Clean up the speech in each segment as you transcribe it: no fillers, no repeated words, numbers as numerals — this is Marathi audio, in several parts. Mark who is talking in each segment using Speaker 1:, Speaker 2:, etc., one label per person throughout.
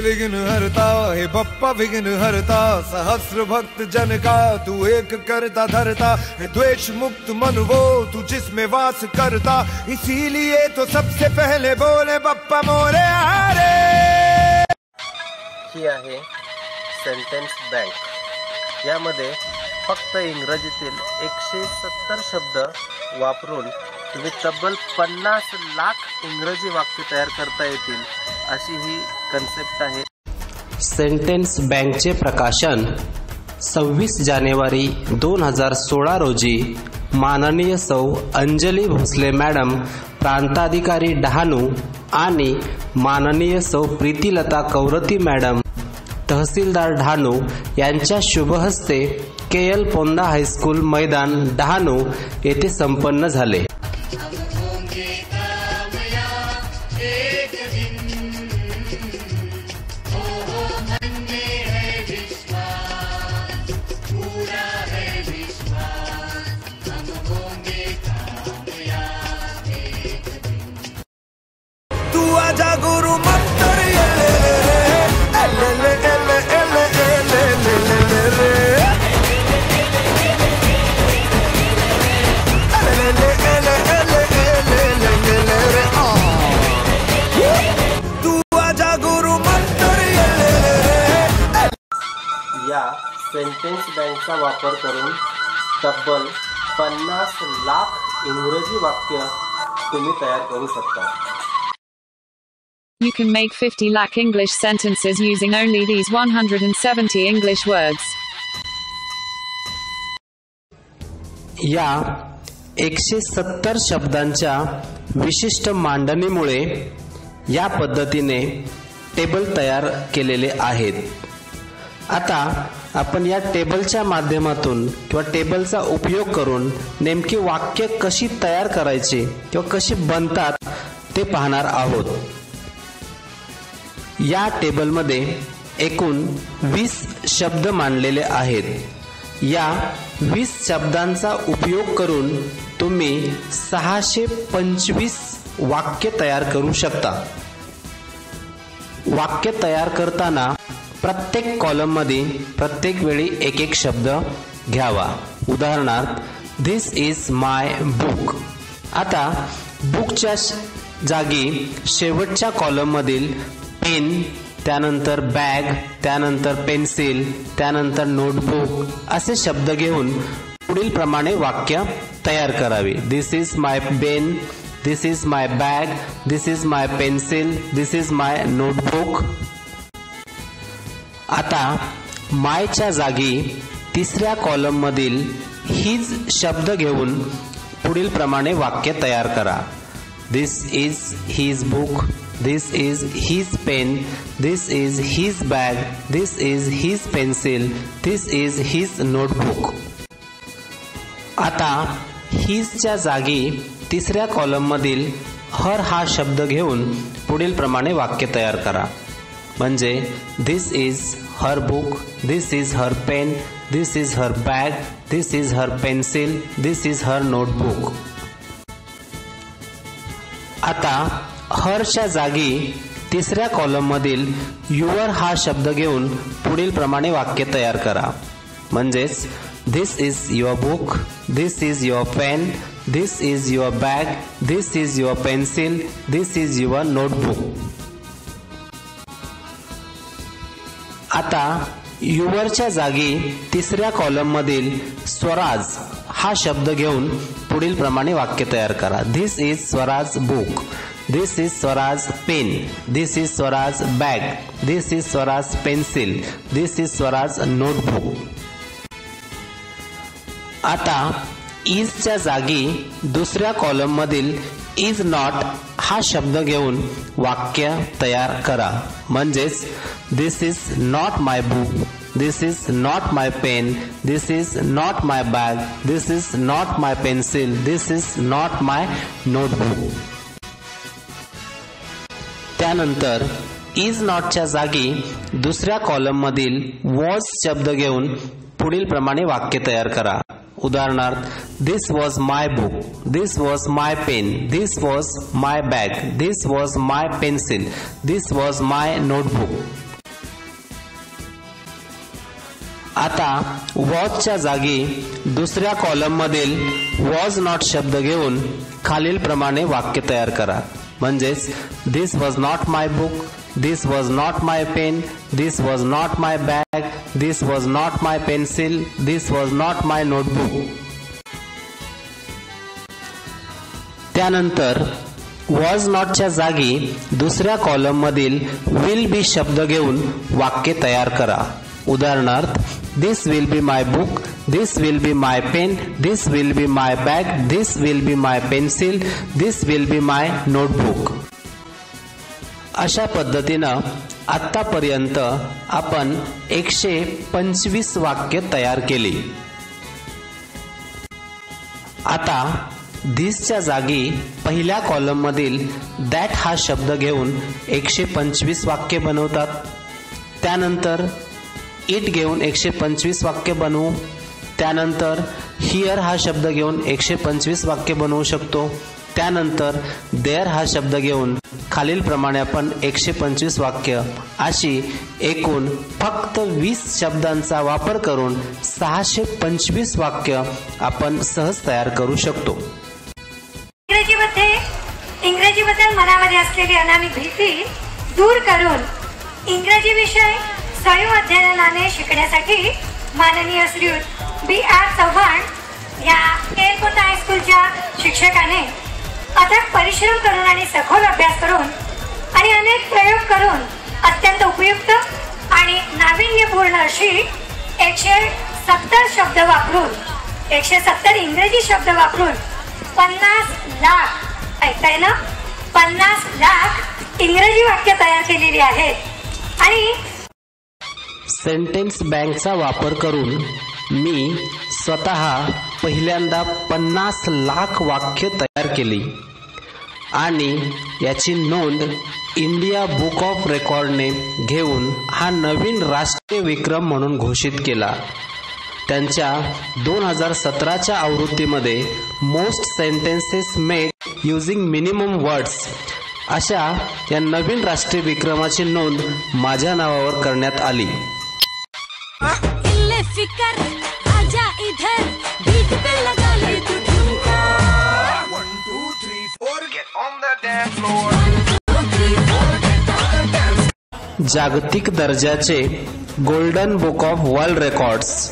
Speaker 1: विघ्न हरता हे बप्पा विघ्न हरता, सहस्र भक्त जन का तू एक करता धरता, है द्वेष मुक्त मन वो तू जिसमें वास करता, इसीलिए तो सबसे पहले बोले बप्पा मोरे आरे।
Speaker 2: ही आहे सेंटेन्स बँक. यामध्ये फक्त इंग्रजीतील 170 शब्द वापरून तुम्ही तब्बल 50 लाख इंग्रजी वाक्य तयार करता येतील अशी ही कन्सेप्ट आहे. सेंटेन्स बँकचे प्रकाशन 26 जानेवारी 2016 रोजी माननीय सौ अंजली भोसले मॅडम प्रांताधिकारी डहाणू आणि माननीय सौ प्रीतिलता कौरती मॅडम तहसीलदार डहाणू यांच्या शुभहस्ते KL पोंदा हायस्कूल मैदान डहाणू येथे संपन्न झाले.
Speaker 1: तू आजा गुरु मंत्र
Speaker 2: या सेंटेन्स बँकचा वापर करून तब्बल 50 लाख इंग्रजी वाक्य तुम्ही तयार करू शकता.
Speaker 3: You can make 50 lakh English sentences using only these 170 English words.
Speaker 2: या 170 शब्दांच्या विशिष्ट मांडणीमुळे या पद्धतीने टेबल तयार केलेले आहेत. आता आपण या टेबलच्या माध्यमातून किंवा टेबलचा उपयोग करून नेमकी वाक्य कशी तयार करायची किंवा कशी बनतात ते पाहणार आहोत. या टेबलमध्ये एकूण 20 शब्द मांडलेले आहेत. या 20 शब्दांचा उपयोग करून तुम्ही 625 वाक्य तयार करू शकता. वाक्य तयार करताना प्रत्येक कॉलममध्ये प्रत्येक वेळी एक एक शब्द घ्यावा. उदाहरणार्थ दिस इज माय बुक. आता बुकच्या जागी शेवटच्या कॉलममधील पेन, त्यानंतर बॅग, त्यानंतर पेन्सिल, त्यानंतर नोटबुक असे शब्द घेऊन पुढील प्रमाणे वाक्य तयार करावे. This is my pen, this is my bag, this is my pencil, this is my notebook. आता मायच्या जागी तिसऱ्या कॉलम मधील हिज शब्द घेऊन पुढील प्रमाणे वाक्य तयार करा. This is his book, this is his pen, this is his bag, this is his pencil, this is his notebook. आता हिजच्या जागी तिसऱ्या कॉलम मधील हर हा शब्द घेऊन पुढील प्रमाणे वाक्य तयार करा. म्हणजे this is her book, this is her pen, this is her bag, this is her pencil, this is her notebook. आता हरच्या जागी तिसऱ्या कॉलम मधील युअर हा शब्द घेऊन पुढील प्रमाणे वाक्य तयार करा. म्हणजेच this is your book, this is your pen, this is your bag, this is your pencil, this is your notebook. आता युअरच्या जागी तिसऱ्या कॉलम मधील स्वराज हा शब्द घेऊन पुढील प्रमाणे वाक्य तयार करा. This is Swaraj book, this is Swaraj pen, this is Swaraj bag, this is Swaraj pencil, this is Swaraj notebook. आता इजच्या जागी दुसऱ्या कॉलम मधील इज नॉट हा शब्द घेऊन वाक्य तयार करा. म्हणजेच this is not my book, this is not my pen, this is not my bag, this is not my pencil, this is not my notebook. त्यानंतर इज नॉटच्या जागी दुसऱ्या कॉलम मधील वॉज शब्द घेऊन पुढील प्रमाणे वाक्य तयार करा. उदाहरणार्थ this was my book, this was my pen, this was my bag, this was my pencil, this was my notebook. आता वॉजच्या जागी दुसऱ्या कॉलम मधील वॉज नॉट शब्द घेऊन खालील प्रमाणे वाक्य तयार करा. म्हणजेच this was not my book, this was not my pen, this was not my bag, this was not my pencil, this was not my notebook. त्यानंतर वॉज नॉटच्या जागी दुसऱ्या कॉलम मधील विल बी शब्द घेऊन वाक्य तयार करा. उदाहरणार्थ this will be my book, this will be my pen, this will be my bag, this will be my pencil, this will be my notebook. अशा पद्धतीनं आतापर्यंत आपण 125 वाक्य तयार केली. आता धिसच्या जागी पहिल्या कॉलम मधील दॅट हा शब्द घेऊन 125 वाक्य बनवतात. त्यानंतर इट घेऊन 125 वाक्य बनवू. त्यानंतर हिअर हा शब्द घेऊन 125 वाक्य बनवू शकतो. त्यानंतर देअर हा शब्द घेऊन खालील प्रमाणे आपण 125 वाक्य अशी एकूण फक्त 20 शब्दांचा वापर करून 625 वाक्य आपण सहज तयार करू शकतो.
Speaker 4: इंग्रजीबद्दल मनामध्ये असलेली अनामिक भीती दूर करून इंग्रजी विषय सळीव अध्ययनाने शिकण्यासाठी माननीय श्रीयुत B.R. चव्हाण या केलपोंदा हायस्कूलच्या शिक्षकाने अथक परिश्रम करून आणि सखोल अभ्यास करून आणि अनेक प्रयोग करून अत्यंत उपयुक्त आणि नाविन्यपूर्ण अशी 170 शब्द वापरून 170 इंग्रजी शब्द वापरून 50 लाख ऐकताय ना 50 लाख इंग्रजी वाक्य तयार केलेली आहेत. आणि
Speaker 2: सेंटेन्स बँकचा वापर करून मी स्वतः पहिल्यांदा 50 लाख वाक्य तयार केली आणि याची नोंद इंडिया बुक ऑफ रेकॉर्डने घेऊन हा नवीन राष्ट्रीय विक्रम म्हणून घोषित केला. त्यांच्या 2017च्या आवृत्तीमध्ये most sentences made using minimum words अशा या नवीन राष्ट्रीय विक्रमाची नोंद माझ्या नावावर करण्यात आली. जागतिक दर्जाचे golden book of world records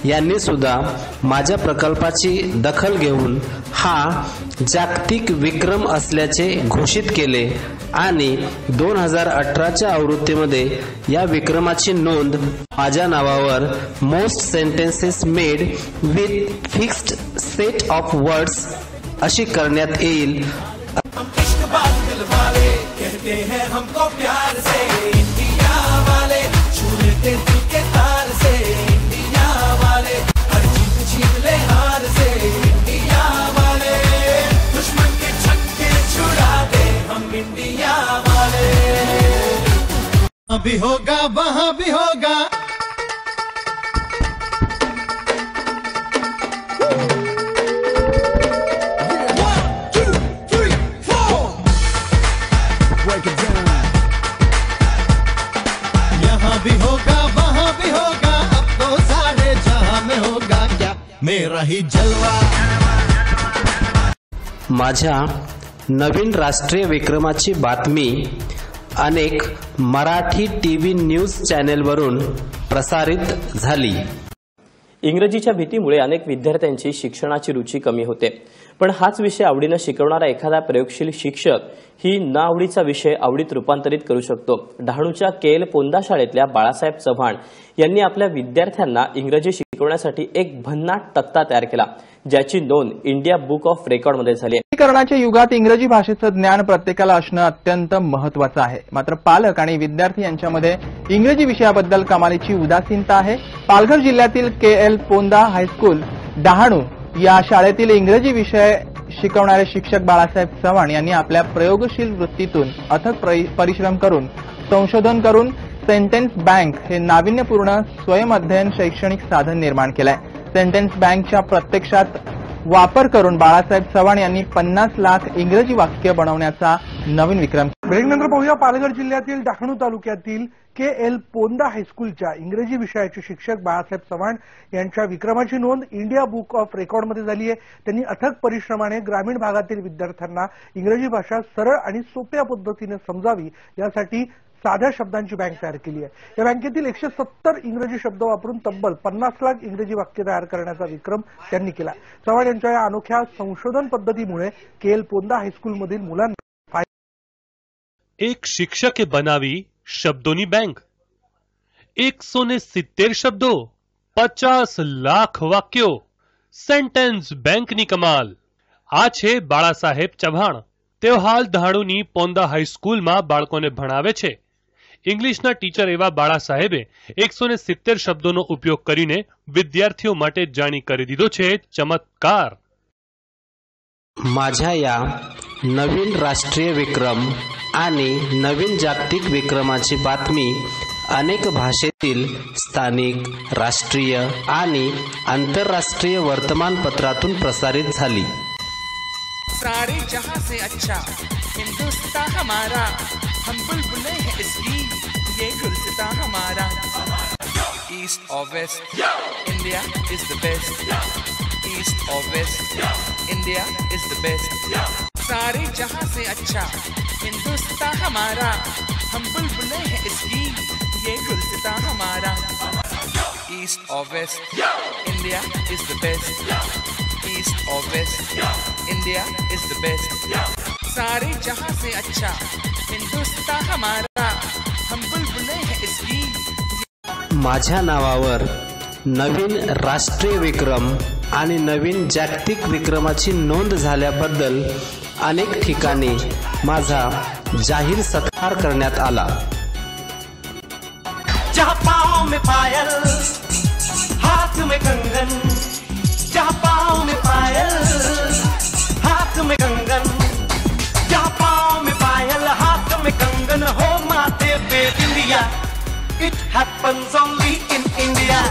Speaker 2: यांनी सुद्धा माझ्या प्रकल्पाची दखल घेऊन हा जागतिक विक्रम असल्याचे घोषित केले आणि 2018च्या आवृत्तीमध्ये या विक्रमाची नोंद माझ्या नावावर most sentences made with fixed set of words अशी करण्यात येईल.
Speaker 1: भी होगा वहाँ भी होगा. यहाँ भी होगा वहाँ भी होगा, अब तो सारे जहाँ में होगा क्या मेरा ही जलवा.
Speaker 2: माझ्या नवीन राष्ट्रीय विक्रमाची बातमी अनेक मराठी टीव्ही न्यूज चॅनेलवरून प्रसारित झाली.
Speaker 5: इंग्रजीच्या भीतीमुळे अनेक विद्यार्थ्यांची शिक्षणाची रुची कमी होते. पण हाच विषय आवडीने शिकवणारा एखादा प्रयोगशील शिक्षक ही न आवडीचा विषय आवडीत रूपांतरित करू शकतो. डहाणूच्या केलपोंदा शाळेतल्या बाळासाहेब चव्हाण यांनी आपल्या विद्यार्थ्यांना इंग्रजी शिकवण्यासाठी एक भन्नाट तक्ता तयार केला, ज्याची नोंद इंडिया बुक ऑफ रेकॉर्डमध्ये झाली.
Speaker 6: करण्याच्या युगात इंग्रजी भाषेचं ज्ञान प्रत्येकाला असणं अत्यंत महत्वाचं आहे. मात्र पालक आणि विद्यार्थी यांच्यामध्ये इंग्रजी विषयाबद्दल कमालीची उदासीनता आहे. पालघर जिल्ह्यातील केलपोंदा हायस्कूल डहाणू या शाळेतील इंग्रजी विषय शिकवणारे शिक्षक बाळासाहेब चव्हाण यांनी आपल्या प्रयोगशील वृत्तीतून अथक परिश्रम करून संशोधन करून सेंटेन्स बँक हे नाविन्यपूर्ण स्वयंअध्ययन शैक्षणिक साधन निर्माण केलंय. सेंटेन्स बँकच्या प्रत्यक्षात वापर करून बाळासाहेब चव्हाण यांनी 50 लाख इंग्रजी वाक्य बनवण्याचा नवीन विक्रम
Speaker 7: ब्रेकनंतर पाहूया पालघर जिल्ह्यातील डहाणू तालुक्यातील KL पोंदा हायस्कूलच्या इंग्रजी विषयाचे शिक्षक बाळासाहेब चव्हाण यांच्या विक्रमाची नोंद इंडिया बुक ऑफ रेकॉर्डमध्ये झाली आहे. त्यांनी अथक परिश्रमाने ग्रामीण भागातील विद्यार्थ्यांना इंग्रजी भाषा सरळ आणि सोप्या पद्धतीने समजावी यासाठी साध्या शब्दांची बँक तयार केली आहे. या बँकेतील 170 इंग्रजी शब्द वापरून तब्बल 50 लाख इंग्रजी वाक्य तयार करण्याचा विक्रम त्यांनी केला. चव्हाण यांच्या या अनोख्या संशोधन पद्धतीमुळे KL पोंदा हायस्कूलमधील मुलांना
Speaker 8: एक शिक्षक बनावी शब्दोनी बैंक 170 शब्दों 50 लाख वाक्यों सेंटेन्स बैंकनी कमाल आ छे बाळासाहेब चव्हाण. तेओ हाल दहाणुनी पोंदा हाईस्कूल में बाळकोने भणावे छे. इंग्लिशना टीचर एवा बाळासाहेबे 170 शब्दों उपयोग करीने विद्यार्थीओ माटे जाणी करी दीधो छे चमत्कार.
Speaker 2: माझ्या या नवीन राष्ट्रीय विक्रम आणि नवीन जागतिक विक्रमाची बातमी अनेक भाषेतील स्थानिक, राष्ट्रीय आणि आंतरराष्ट्रीय वर्तमानपत्रातून प्रसारित झाली.
Speaker 9: सारे जहां से अच्छा हिंदुस्तान हमारा, हम बुलबुलें हैं इसकी, ये गुलसितां हमारा. ईस्ट और west India is the best. East और west India is the best. सारे जहां से अच्छा हिंदुस्तान हमारा, हम बुलबुलें हैं इसकी, ये गुलसितां हमारा. ईस्ट और west India is the best. East और west India is the best. सारे जहां से अच्छा हिंदुस्तान हमारा, हम बुलबुलें हैं इसकी.
Speaker 2: माझ्या नावावर नवीन राष्ट्रीय विक्रम आणि नवीन जागतिक विक्रमाची नोंद झाल्याबद्दल अनेक ठिकाणी माझा जाहीर सत्कार करण्यात आला.
Speaker 10: जहाँ पाँव में पायल, हाथ में कंगन, जहाँ पाँव में पायल, हाथ में कंगन, जहाँ पाँव में पायल, हाथ में कंगन हो माथे पे बिंदिया. It happens only in India.